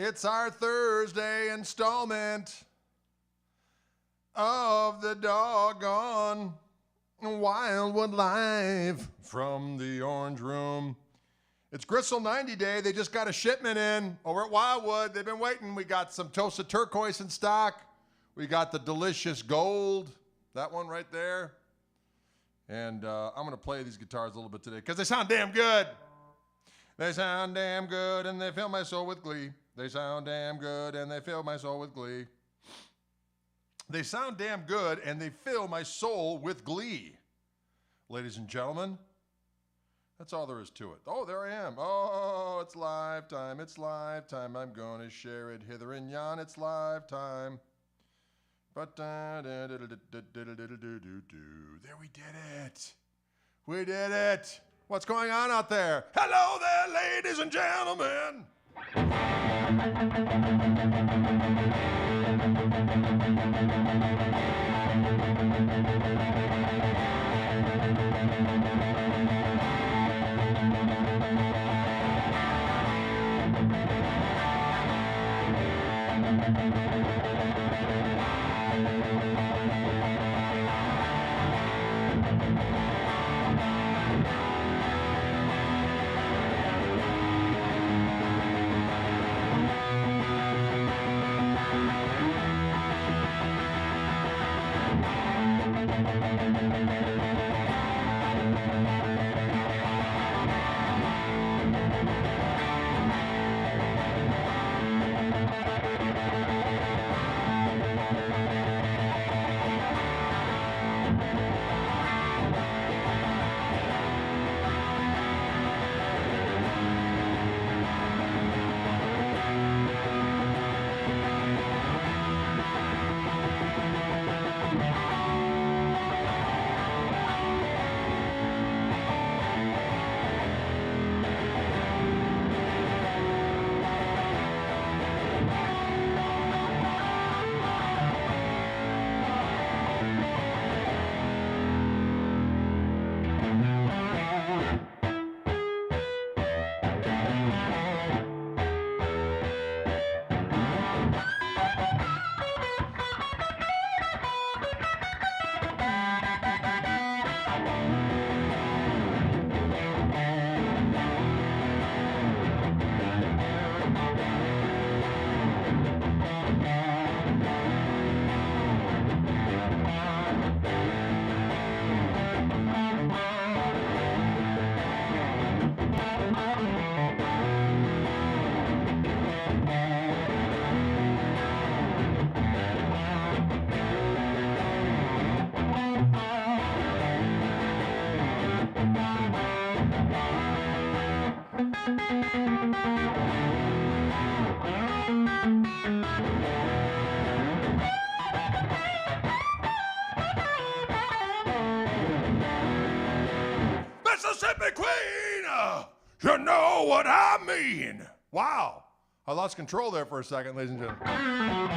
It's our Thursday installment of the doggone Wildwood Live from the Orange Room. It's Gristle 90 Day. They just got a shipment in over at Wildwood. They've been waiting. We got some toasted turquoise in stock. We got the delicious gold, that one right there. And I'm going to play these guitars a little bit today because they sound damn good. They sound damn good and they fill my soul with glee. They sound damn good and they fill my soul with glee. They sound damn good and they fill my soul with glee. Ladies and gentlemen, that's all there is to it. Oh, there I am. Oh, it's live time. It's live time. I'm going to share it hither and yon. It's live time. But there we did it. We did it. What's going on out there? Hello there, ladies and gentlemen. Mississippi Queen, you know what I mean. Wow, I lost control there for a second, ladies and gentlemen.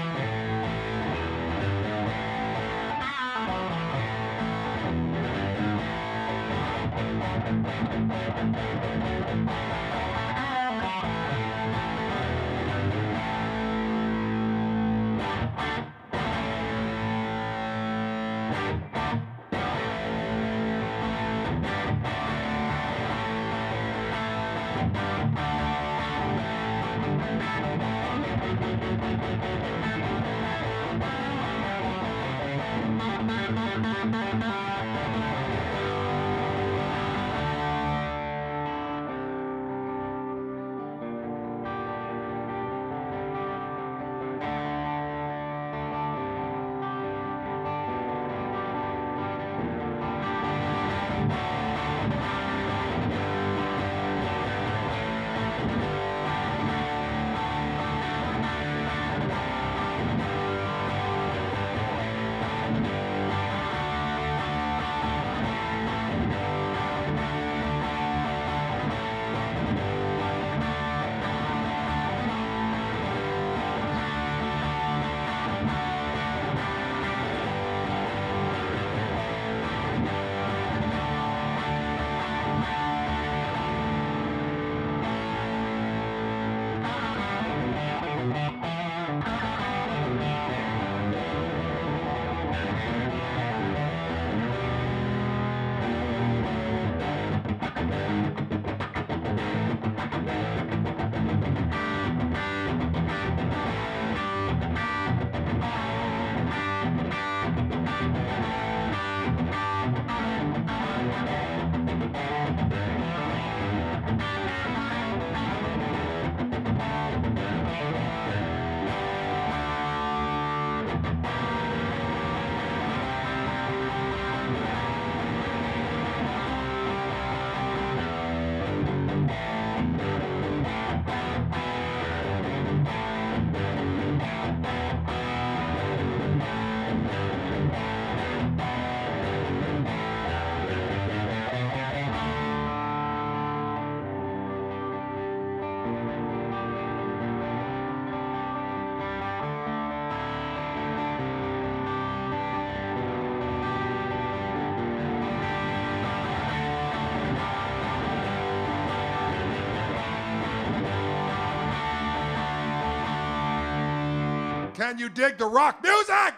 can you dig the rock music?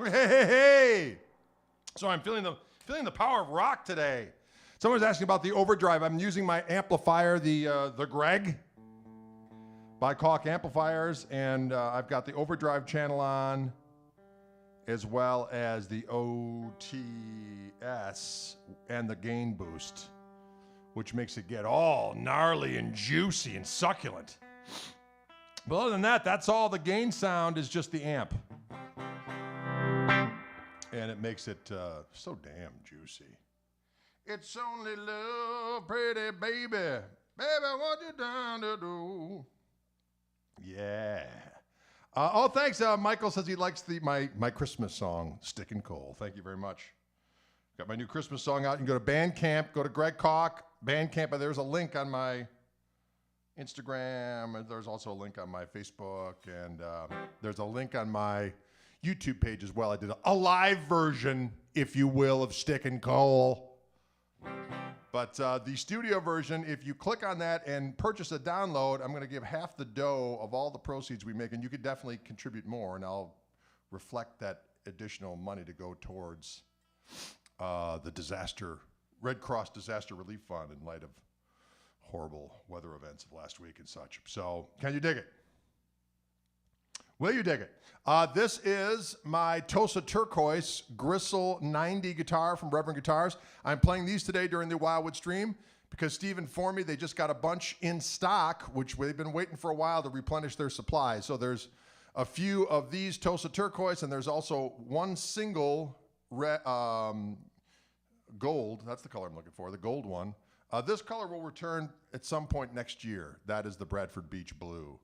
Hey. So I'm feeling the power of rock today. Someone's asking about the overdrive. I'm using my amplifier, the Greg by Koch amplifiers, and I've got the overdrive channel on, as well as the OTS and the gain boost, which makes it get all gnarly and juicy and succulent. But other than that, that's all. The gain sound is just the amp. And it makes it so damn juicy. It's only love, pretty baby. Baby, what you down to do? Yeah. Oh, thanks. Michael says he likes my Christmas song, Stickin' Coal. Thank you very much. Got my new Christmas song out. You can go to Bandcamp, go to Greg Koch, Bandcamp, and there's a link on my Instagram, and there's also a link on my Facebook, and there's a link on my YouTube page as well. I did a live version, if you will, of Stickin' Coal. But the studio version, if you click on that and purchase a download, I'm going to give half the dough of all the proceeds we make, and you could definitely contribute more, and I'll reflect that additional money to go towards the Red Cross Disaster Relief Fund in light of horrible weather events of last week and such. So, can you dig it? Will you dig it? This is my Tosa Turquoise Gristle 90 guitar from Reverend Guitars. I'm playing these today during the Wildwood stream because Steve informed me they just got a bunch in stock, which they've been waiting for a while to replenish their supply. So there's a few of these Tosa Turquoise, and there's also one single gold. That's the color I'm looking for, the gold one. This color will return at some point next year. That is the Bradford Beach Blue.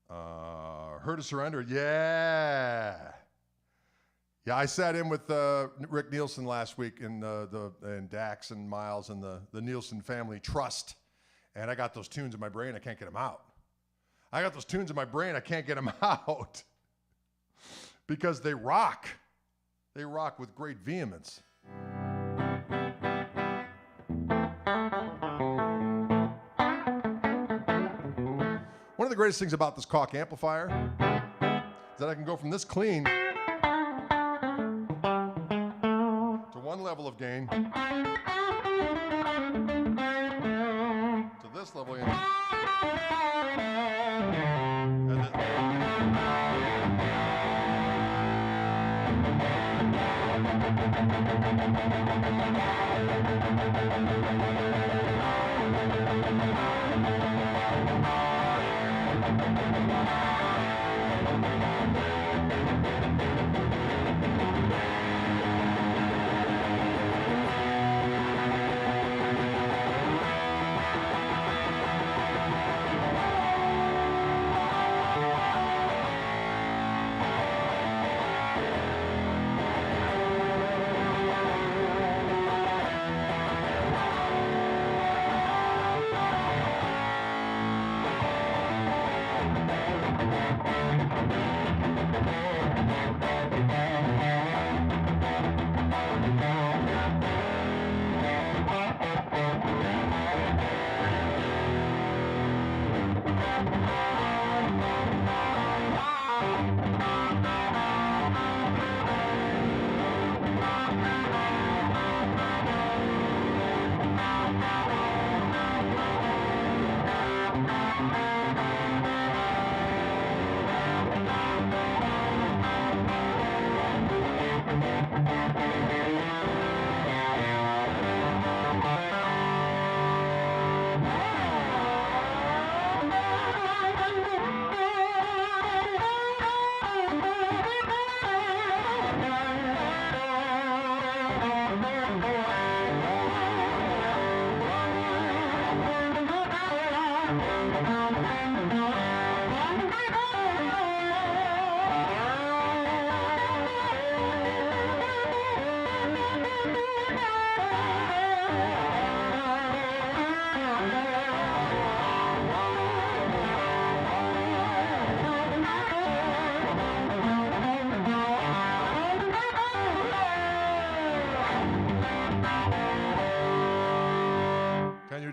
Her to Surrender, yeah. Yeah, I sat in with Rick Nielsen last week and Dax and Miles and the Nielsen Family Trust, and I got those tunes in my brain. I can't get them out. I got those tunes in my brain. I can't get them out because they rock. They rock with great vehemence. One of the greatest things about this Koch amplifier is that I can go from this clean to one level of gain to this level again.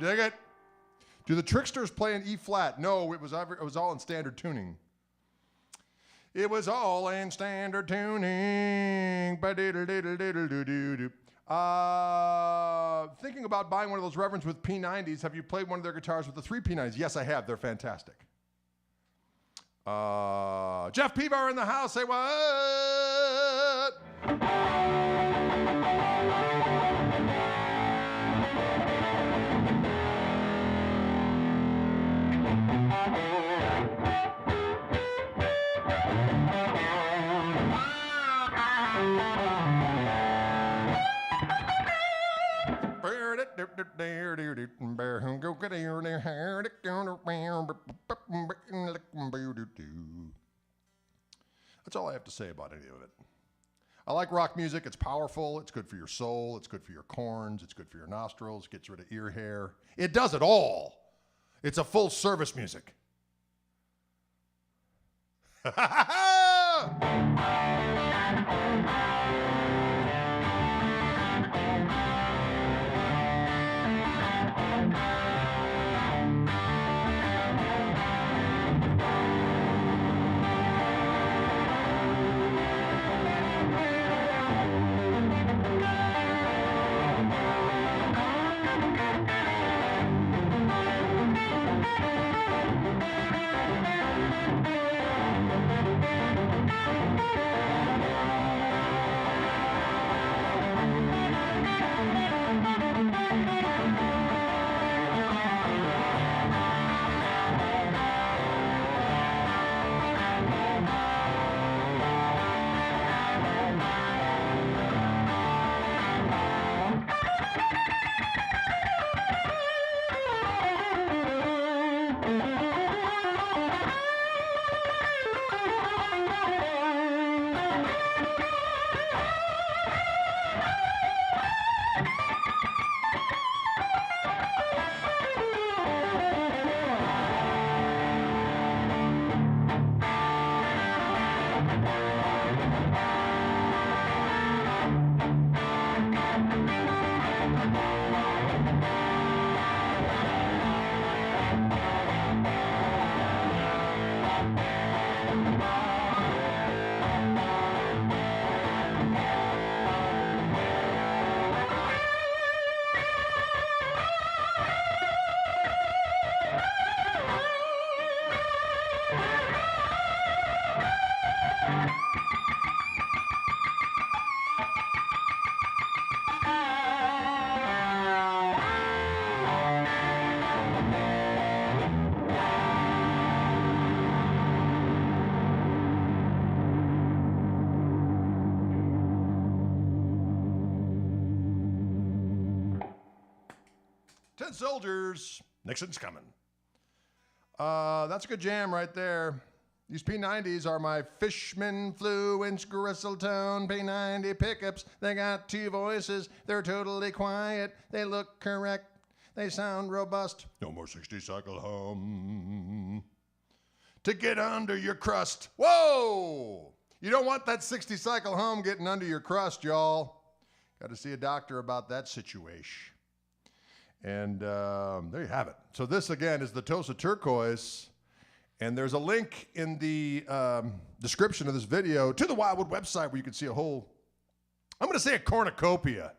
dig it? Do the Tricksters play in E flat? No, it was all in standard tuning. It was all in standard tuning. Thinking about buying one of those Reverends with P90s. Have you played one of their guitars with the 3 P90s? Yes, I have. They're fantastic. Jeff Peavar in the house. Say what? That's all I have to say about any of it. I like rock music. It's powerful. It's good for your soul. It's good for your corns. It's good for your nostrils. Gets rid of ear hair. It does it all. It's a full service music. Soldiers, Nixon's coming. That's a good jam right there. These P90s are my Fishman Fluence Grisseltone P90 pickups. They got 2 voices. They're totally quiet. They look correct. They sound robust. No more 60 cycle hum to get under your crust. Whoa! You don't want that 60 cycle hum getting under your crust, y'all. Got to see a doctor about that situation. And there you have it. So this, again, is the Tosa Turquoise. And there's a link in the description of this video to the Wildwood website where you can see a whole, I'm going to say a cornucopia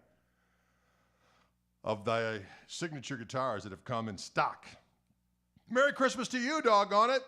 of the signature guitars that have come in stock. Merry Christmas to you, doggone it.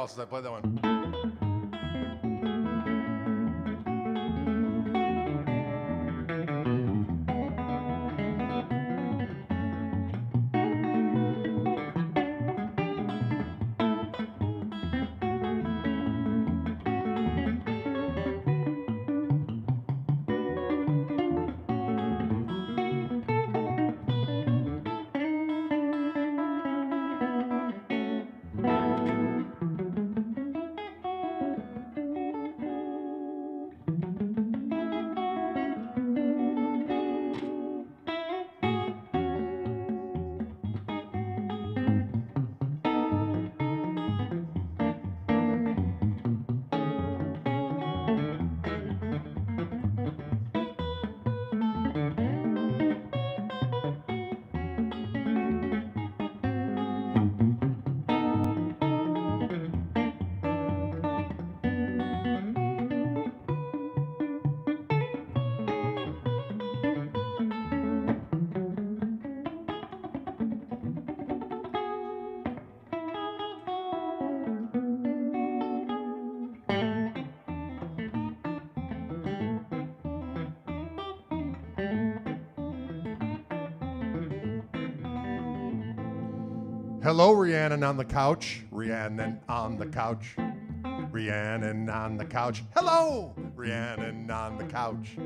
Since I played that one. Hello, Rhiannon on the couch. Rhiannon on the couch. Rhiannon on the couch. Hello, Rhiannon on the couch.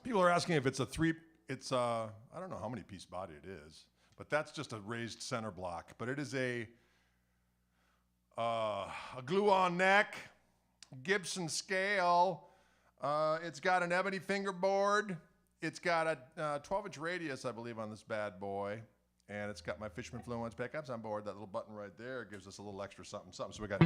People are asking if it's I don't know how many piece body it is, but that's just a raised center block. But it is a glue-on neck, Gibson scale. It's got an ebony fingerboard. It's got a 12-inch radius, I believe, on this bad boy. And it's got my Fishman Fluence pickups on board. That little button right there gives us a little extra something. So we got...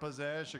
position.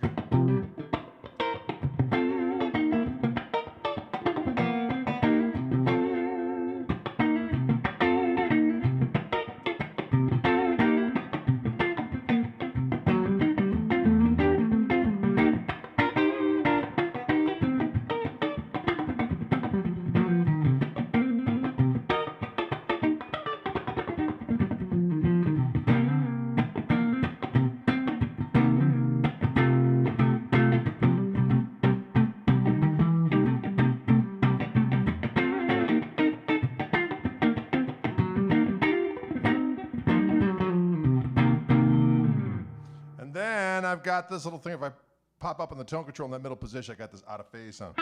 And I've got this little thing. If I pop up on the tone control in that middle position, I got this out of phase sound.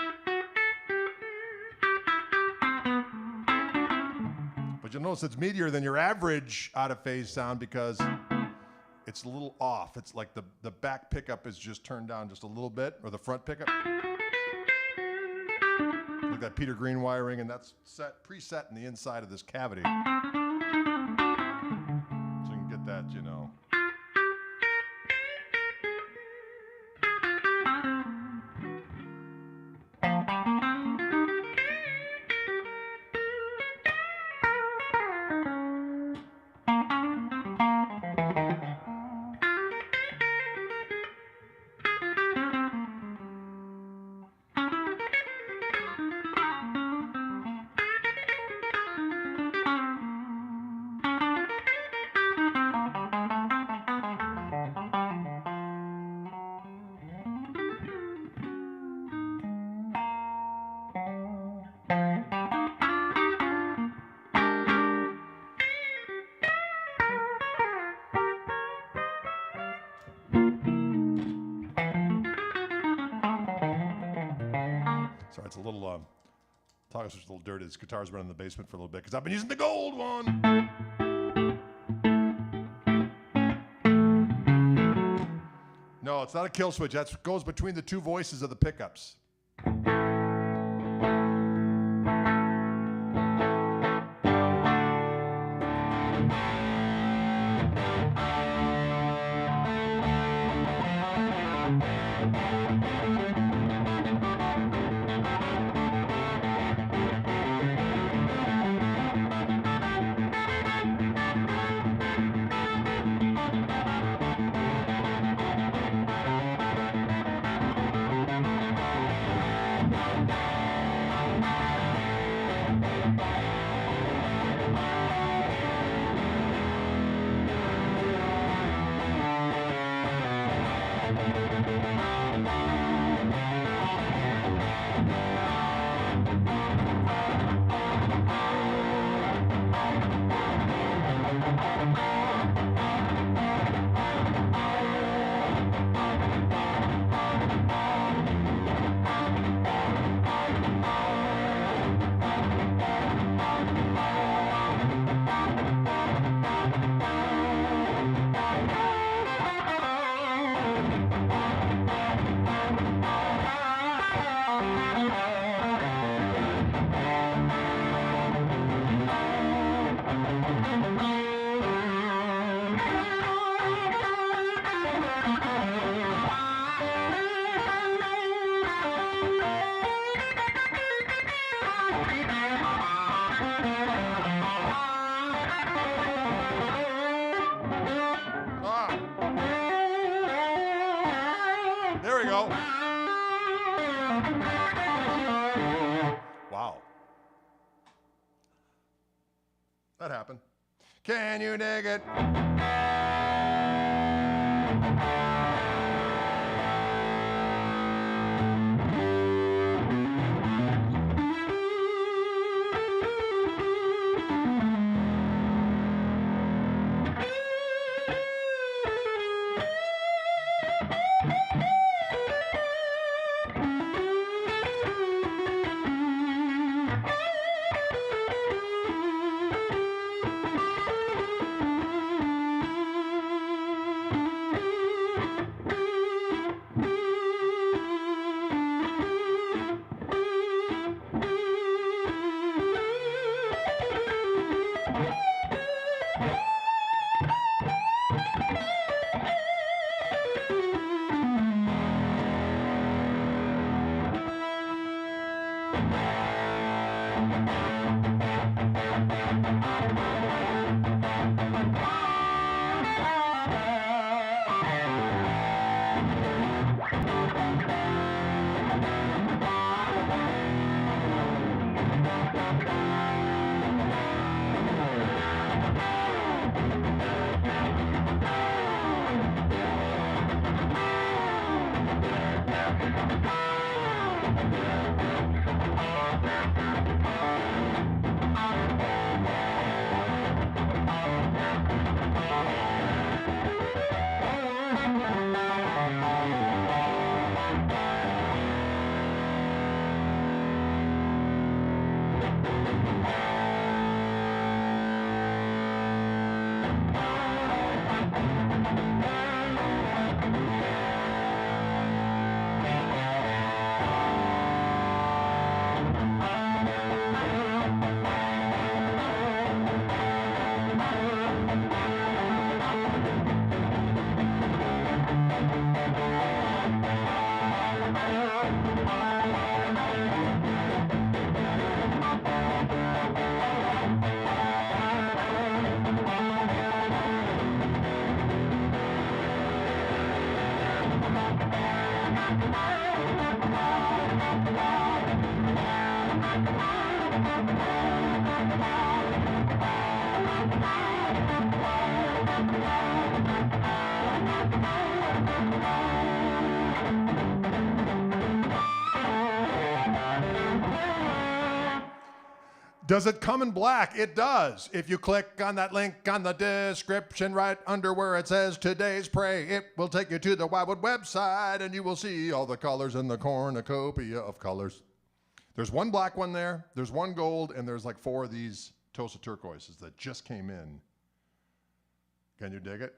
But you'll notice it's meatier than your average out of phase sound because it's a little off. It's like the back pickup is just turned down just a little bit, or the front pickup. Look at that Peter Green wiring, and that's preset in the inside of this cavity. So you can get that, you know. Sorry, it's a little, talking switch a little dirty. This guitar's been in the basement for a little bit because I've been using the gold one. No, it's not a kill switch. That goes between the two voices of the pickups. There we go. Wow. That happened. Can you dig it? Does it come in black? It does. If you click on that link on the description right under where it says today's pray, it will take you to the Wildwood website and you will see all the colors in the cornucopia of colors. There's one black one there, there's one gold, and there's like 4 of these Tosa turquoises that just came in. Can you dig it?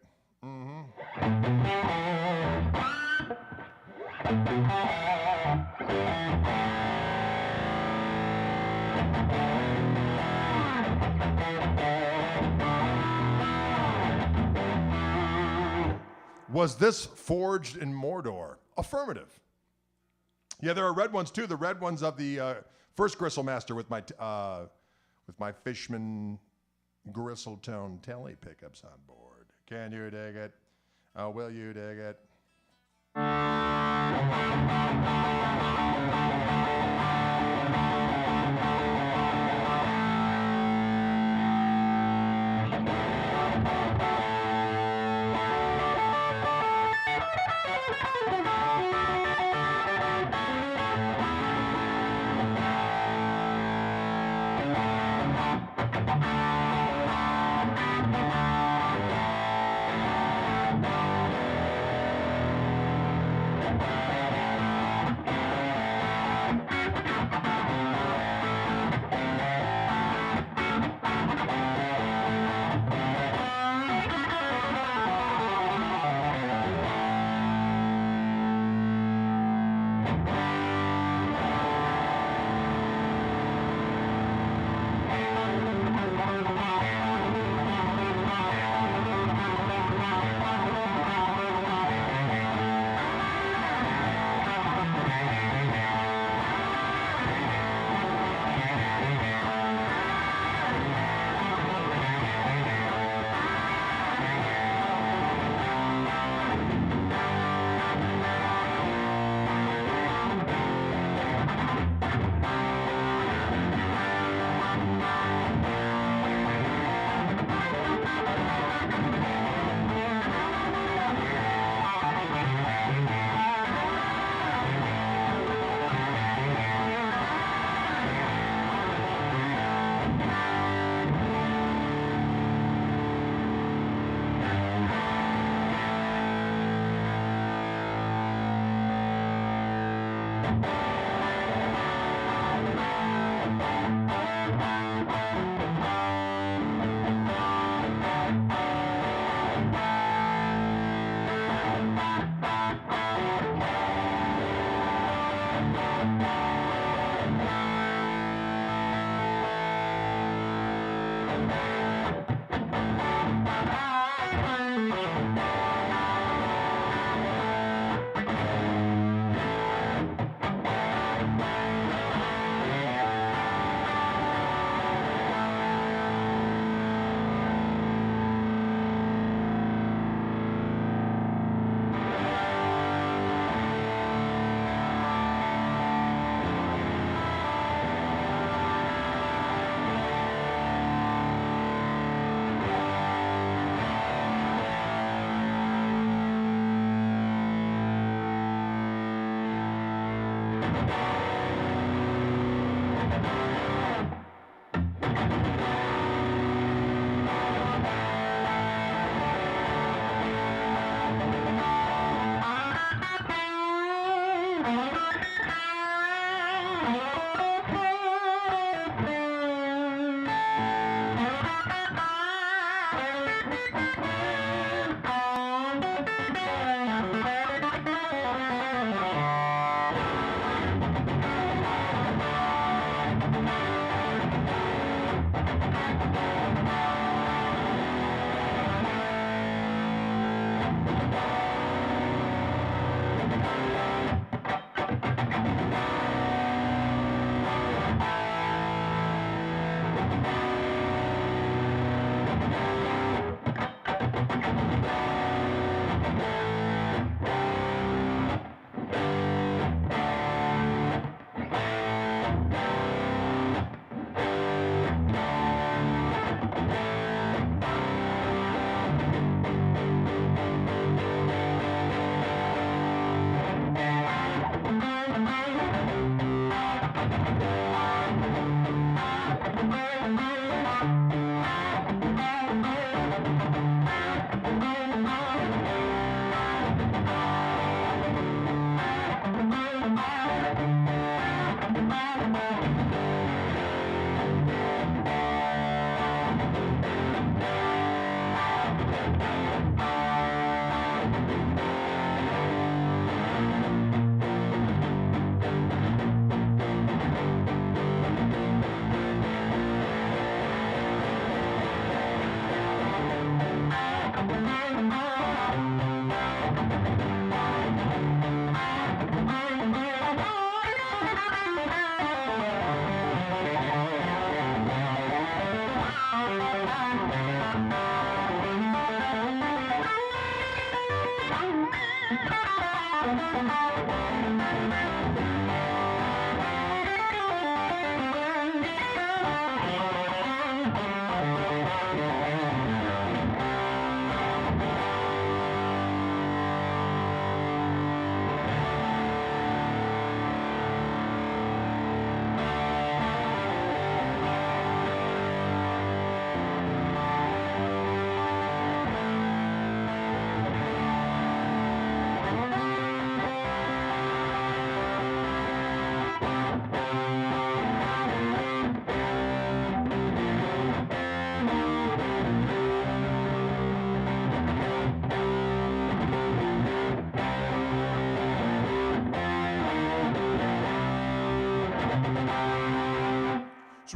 Was this forged in Mordor? Affirmative. Yeah, there are red ones too. The red ones of the first Gristle Master with my Fishman Gristle-tone telly pickups on board. Can you dig it? Will you dig it?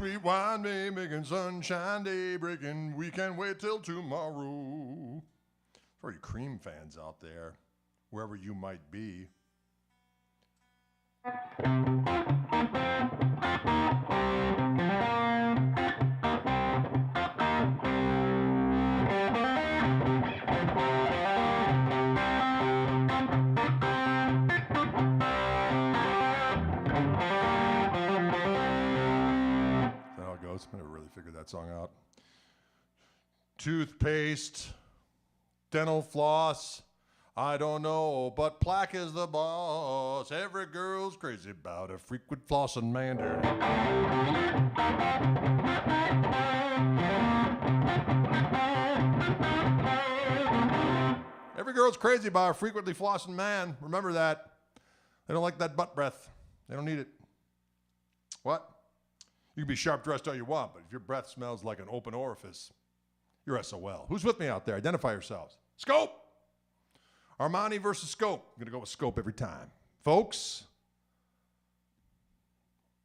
sweet wine day, making sunshine day breaking. We can't wait till tomorrow. For you Cream fans out there, wherever you might be. I never really figured that song out. Toothpaste, dental floss, I don't know, but plaque is the boss. Every girl's crazy about a frequent flossing man. Every girl's crazy about a frequently flossing man. Remember that. They don't like that butt breath. They don't need it. What? You can be sharp dressed all you want, but if your breath smells like an open orifice, you're SOL. Who's with me out there? Identify yourselves. Scope! Armani versus Scope. I'm going to go with Scope every time. Folks,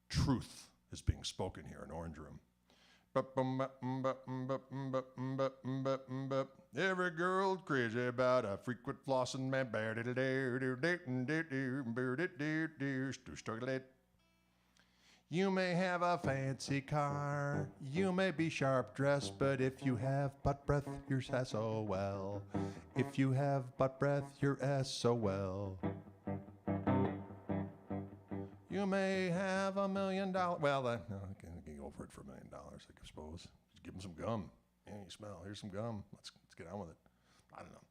truth is being spoken here in Orange Room. Every girl's crazy about a frequent flossing man. You may have a fancy car, you may be sharp dressed, but if you have butt breath, you're SOL. If you have butt breath, you're SOL. You may have $1 million. Well, no, I can go for it for $1 million, I suppose. Just give them some gum. Yeah, you smell. Here's some gum. Let's get on with it. I don't know.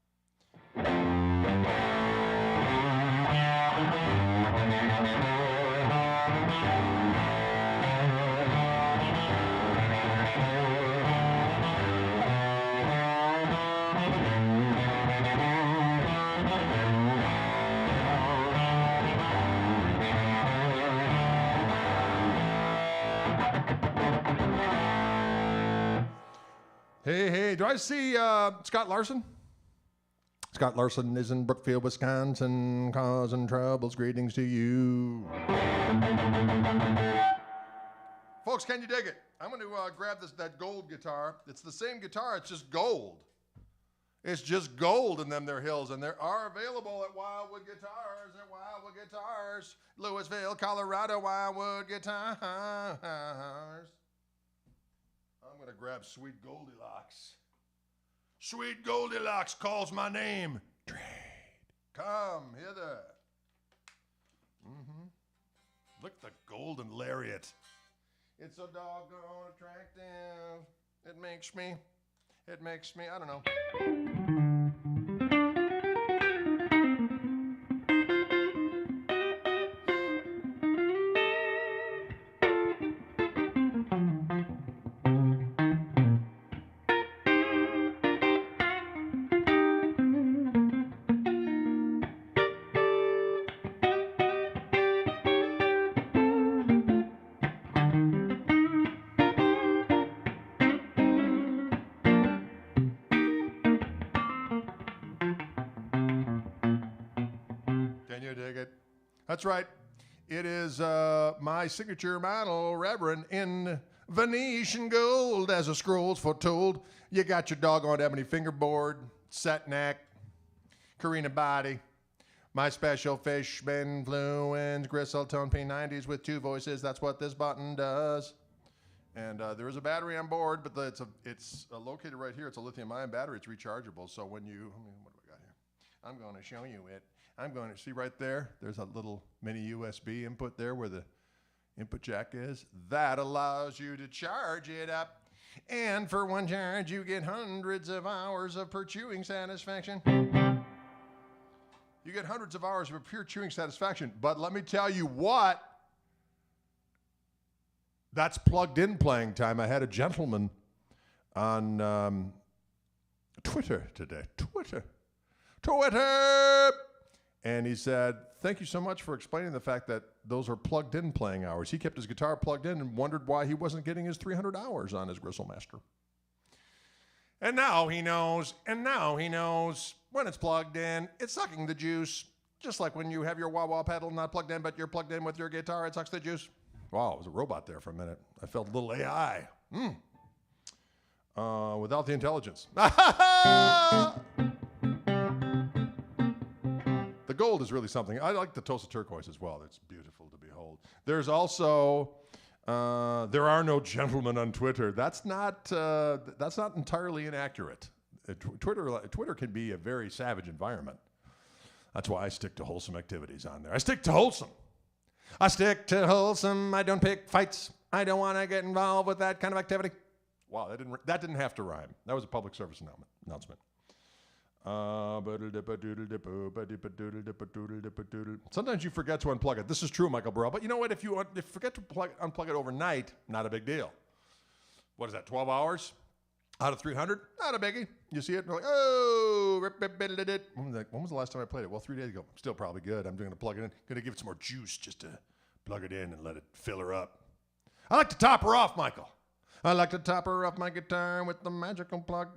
Hey, do I see Scott Larson? Scott Larson is in Brookfield, Wisconsin, causing troubles. Greetings to you. Folks, can you dig it? I'm going to grab that gold guitar. It's the same guitar, it's just gold. It's just gold in them there hills, and they are available at Wildwood Guitars, Louisville, Colorado, Wildwood Guitars. I'm going to grab Sweet Goldilocks. Sweet Goldilocks calls my name. Trade. Come hither. Look at the golden lariat. It's so doggone attractive. It makes me, I don't know. That's right. It is my signature model, Reverend, in Venetian gold, as the scrolls foretold. You got your doggone ebony fingerboard, set neck, careening body. My special Fishman Fluence gristle tone P90s with 2 voices. That's what this button does. And there is a battery on board, but it's located right here. It's a lithium-ion battery. It's rechargeable. So when you, what do we got here? I'm going to show you it. I'm going to see right there. There's a little mini USB input there where the input jack is. That allows you to charge it up. And for one charge, you get hundreds of hours of pure chewing satisfaction. You get hundreds of hours of pure chewing satisfaction. But let me tell you what. That's plugged in playing time. I had a gentleman on Twitter today. Twitter. And he said, thank you so much for explaining the fact that those are plugged in playing hours. He kept his guitar plugged in and wondered why he wasn't getting his 300 hours on his Gristlemaster. And now he knows, when it's plugged in, it's sucking the juice. Just like when you have your wah-wah pedal not plugged in, but you're plugged in with your guitar, it sucks the juice. Wow, it was a robot there for a minute. I felt a little AI. Without the intelligence. The gold is really something. I like the Tulsa turquoise as well. It's beautiful to behold. There's also, there are no gentlemen on Twitter. That's not entirely inaccurate. Twitter can be a very savage environment. That's why I stick to wholesome activities on there. I stick to wholesome. I don't pick fights. I don't want to get involved with that kind of activity. Wow, that didn't have to rhyme. That was a public service announcement. Sometimes you forget to unplug it. This is true, Michael Burrell. But you know what? If you forget to unplug it overnight, not a big deal. What is that, 12 hours out of 300? Not a biggie. You see it, and you're like, oh, when was the last time I played it? Well, 3 days ago. Still probably good. I'm going to plug it in. Going to give it some more juice just to plug it in and let it fill her up. I like to top her off, Michael. I like to top her off my guitar with the magical plug.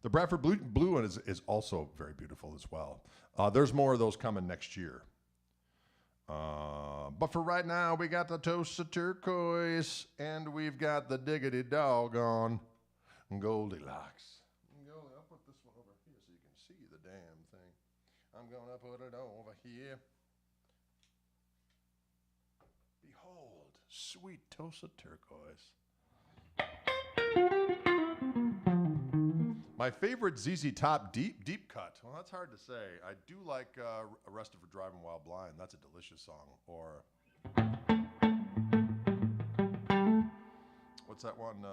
The Bradford Blue one is also very beautiful as well. There's more of those coming next year. But for right now, we got the Tulsa turquoise, and we've got the diggity doggone Goldilocks. I'll put this one over here so you can see the damn thing. I'm going to put it over here. Behold, sweet Tulsa turquoise. My favorite ZZ Top deep cut. Well, that's hard to say. I do like Arrested for Driving While Blind. That's a delicious song. Or what's that one?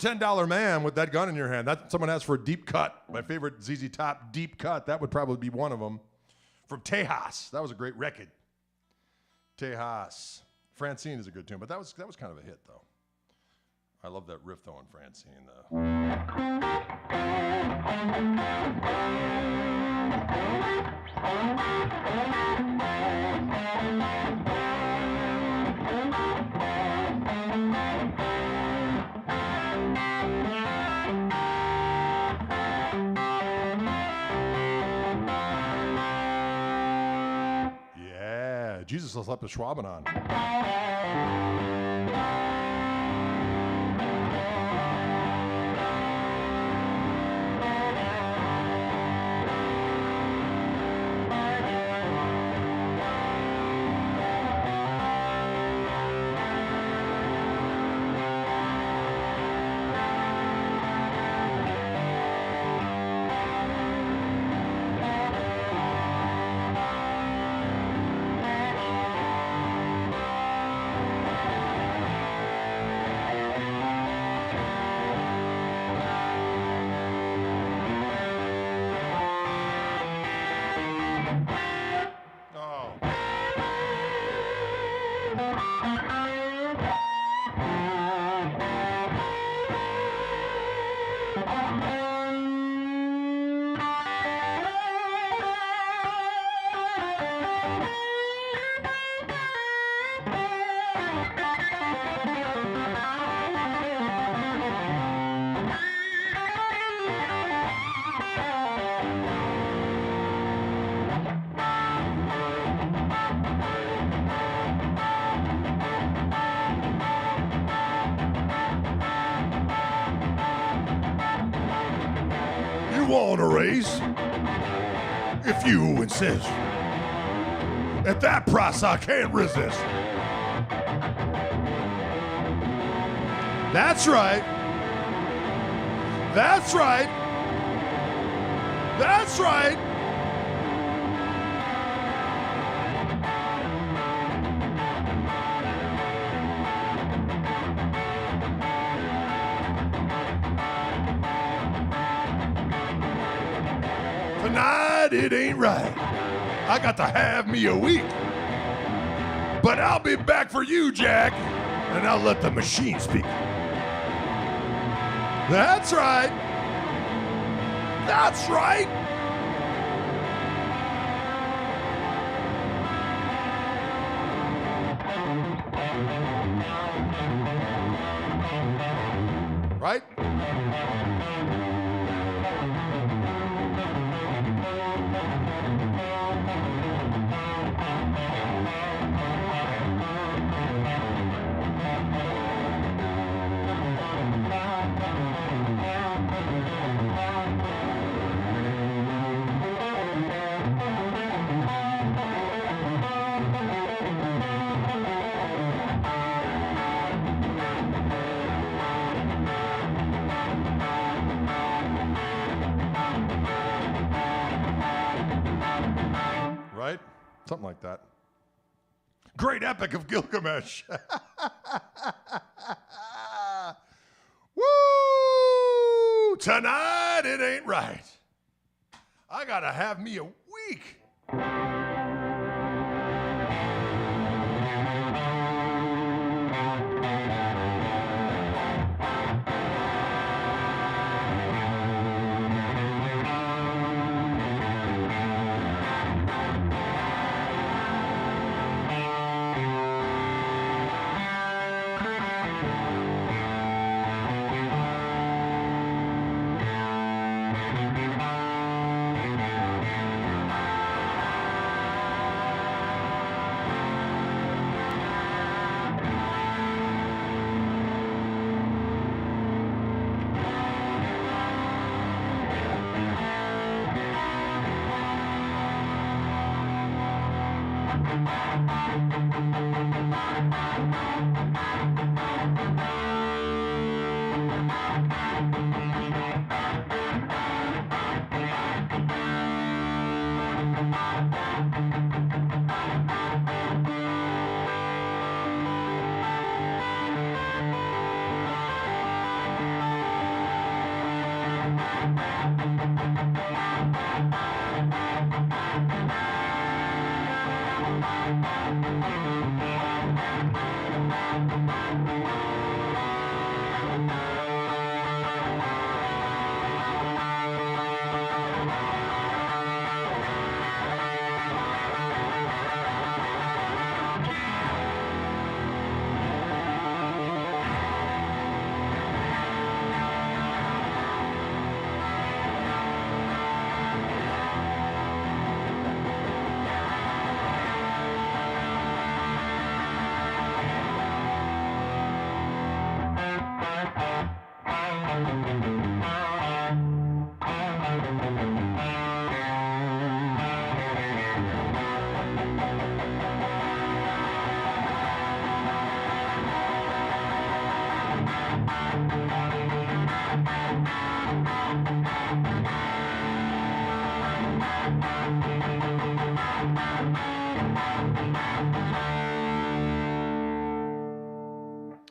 $10 man with that gun in your hand. That someone asked for a deep cut. My favorite ZZ Top deep cut. That would probably be one of them. From Tejas. That was a great record. Tejas. Francine is a good tune, but that was kind of a hit though. I love that riff though on Francine though. Jesus has left a Schwaben on. You want a raise? If you insist. At that price, I can't resist. That's right. That's right. That's right. Tonight it ain't right. I got to have me a week. But I'll be back for you, Jack, and I'll let the machine speak. That's right. That's right. Right? Right? Something like that. Great Epic of Gilgamesh. Woo! Tonight it ain't right. I gotta have me a week.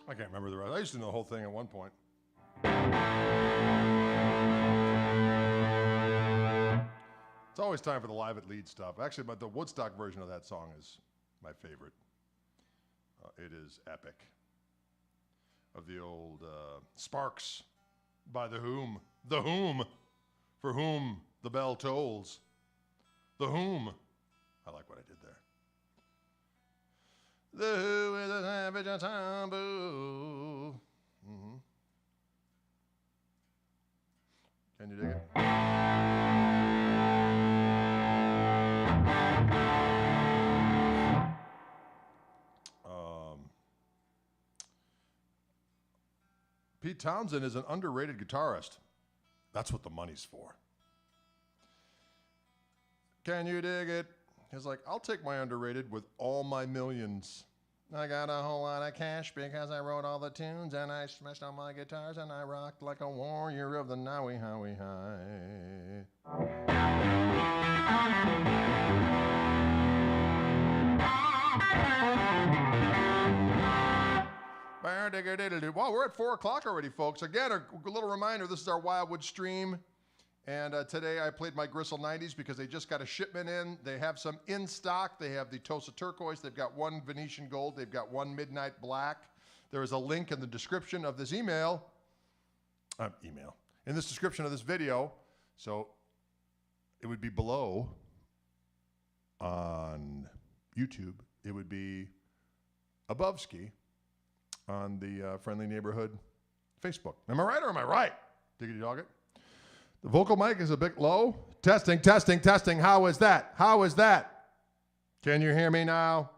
I can't remember the rest. I used to know the whole thing at one point. It's always time for the live at Leeds stuff. Actually, but the Woodstock version of that song is my favorite. It is epic. Of the old Sparks by The Whom. The Whom, for whom the bell tolls. The Whom. I like what I did there. The Who is a television taboo. Mm-hmm. Can you dig it? Pete Townsend is an underrated guitarist. That's what the money's for. Can you dig it? He's like, I'll take my underrated with all my millions. I got a whole lot of cash because I wrote all the tunes and I smashed all my guitars and I rocked like a warrior of the Nowie Howie High. Well, we're at 4 o'clock already, folks. Again, a little reminder, this is our Wildwood stream. And today I played my Gristle 90s because they just got a shipment in. They have some in stock. They have the Tosa Turquoise. They've got one Venetian Gold. They've got one Midnight Black. There is a link in the description of this in this description of this video. So it would be below on YouTube. It would be above ski on the Friendly Neighborhood Facebook. Am I right or am I right? Diggity dog it. The vocal mic is a bit low. Testing, testing, testing. How is that? How is that? Can you hear me now?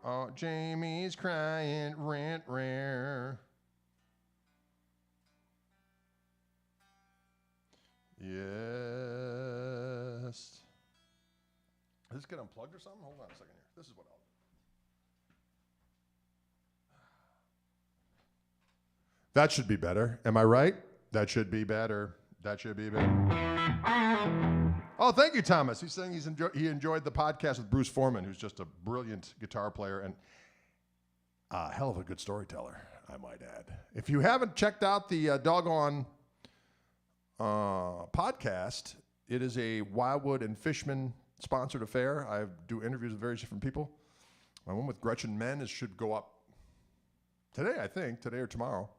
Oh, Jamie's crying, rent rare. Yes. Did this get unplugged or something? Hold on a second here. This is what I'll do. That should be better. Am I right? That should be better. That should be better. Oh, thank you, Thomas. He's saying he enjoyed the podcast with Bruce Foreman, who's just a brilliant guitar player and a hell of a good storyteller, I might add. If you haven't checked out the doggone podcast, it is a Wildwood and Fishman sponsored affair. I do interviews with various different people. My one with Gretchen Menn should go up today, I think, today or tomorrow.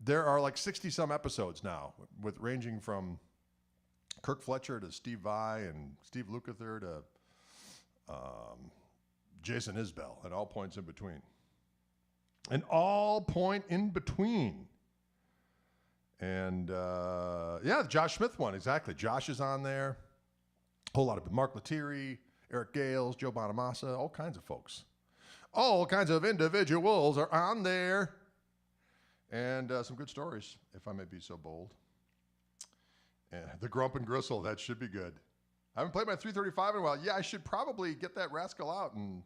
There are like 60 some episodes now, with ranging from Kirk Fletcher to Steve Vai and Steve Lukather to Jason Isbell, and all points in between. And all point in between. And yeah, the Josh Smith one, exactly. Josh is on there. A whole lot of Mark Lettieri, Eric Gales, Joe Bonamassa, all kinds of folks. All kinds of individuals are on there. And some good stories, if I may be so bold. And the Grump and Gristle, that should be good. I haven't played my 335 in a while. Yeah, I should probably get that rascal out and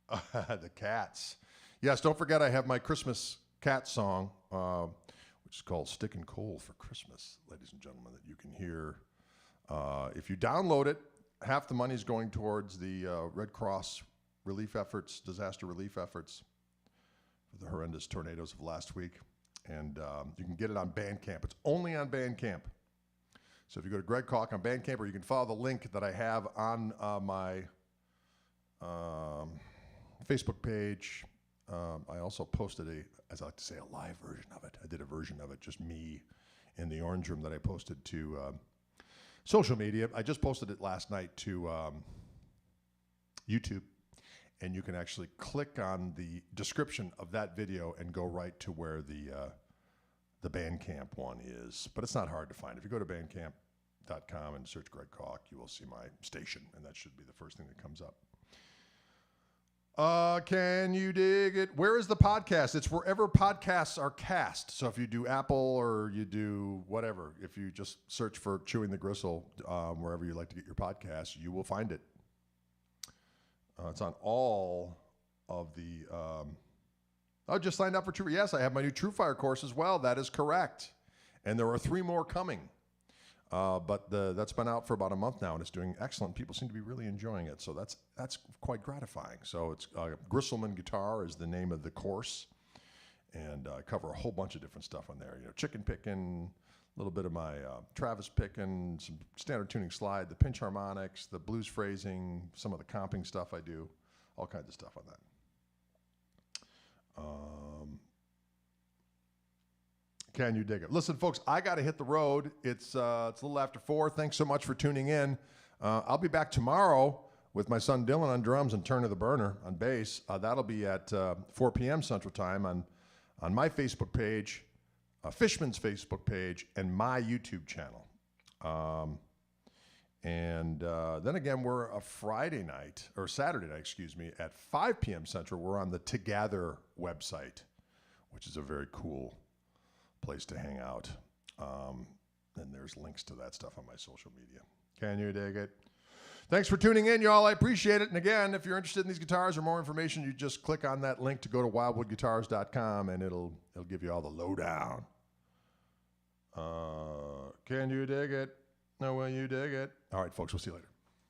the cats. Yes, don't forget I have my Christmas cat song, which is called Stickin' Coal for Christmas, ladies and gentlemen, that you can hear. If you download it, half the money is going towards the Red Cross relief efforts, disaster relief efforts for the horrendous tornadoes of last week. And you can get it on Bandcamp. It's only on Bandcamp. So if you go to Greg Koch on Bandcamp, or you can follow the link that I have on my Facebook page. I also posted as I like to say, a live version of it. I did a version of it, just me in the Orange Room, that I posted to social media. I just posted it last night to YouTube. And you can actually click on the description of that video and go right to where the Bandcamp one is. But it's not hard to find. If you go to bandcamp.com and search Greg Koch, you will see my station, and that should be the first thing that comes up. Can you dig it? Where is the podcast? It's wherever podcasts are cast. So if you do Apple or you do whatever, if you just search for Chewing the Gristle, wherever you like to get your podcasts, you will find it. It's on all of the... I just signed up for True. Yes, I have my new TrueFire course as well. That is correct. And there are 3 more coming. But that's been out for about a month now, and it's doing excellent. People seem to be really enjoying it, so that's quite gratifying. So it's Grisselman Guitar is the name of the course, and I cover a whole bunch of different stuff on there. You know, chicken picking, a little bit of my Travis picking, some standard tuning slide, the pinch harmonics, the blues phrasing, some of the comping stuff I do, all kinds of stuff on that. Can you dig it? Listen, folks, I got to hit the road. It's a little after 4. Thanks so much for tuning in. I'll be back tomorrow with my son Dylan on drums and Turn of the Burner on bass. That'll be at 4 p.m. Central Time on my Facebook page, Fishman's Facebook page, and my YouTube channel. And then again, we're a Saturday night, at 5 p.m. Central. We're on the Together website, which is a very cool place to hang out. And there's links to that stuff on my social media. Can you dig it? Thanks for tuning in, y'all. I appreciate it. And again, if you're interested in these guitars or more information, you just click on that link to go to wildwoodguitars.com, and it'll give you all the lowdown. Can you dig it? No, will you dig it? All right, folks, we'll see you later.